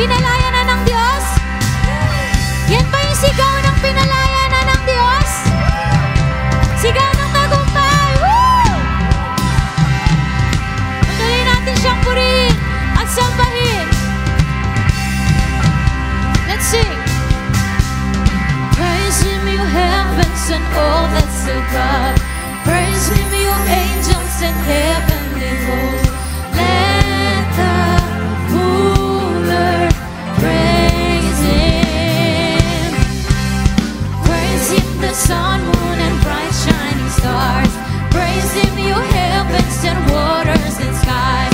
pinalaya na ng Diyos? Yan ba yung sigaw ng pinalaya na ng Diyos? Sigaw ng tagumpay! Woo! Patuloy natin siyang purihin at sambahin. Let's sing. Praise Him, you heavens and all that's above. Praise Him, you angels and heavenly hosts. Let the full earth praise Him. Praise Him, the sun, moon, and bright shining stars. Praise Him, you heavens and waters and sky.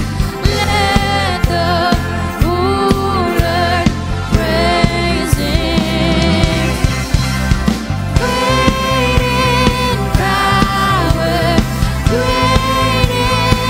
Let the full earth praise Him. Great in power, great in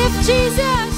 of Jesus.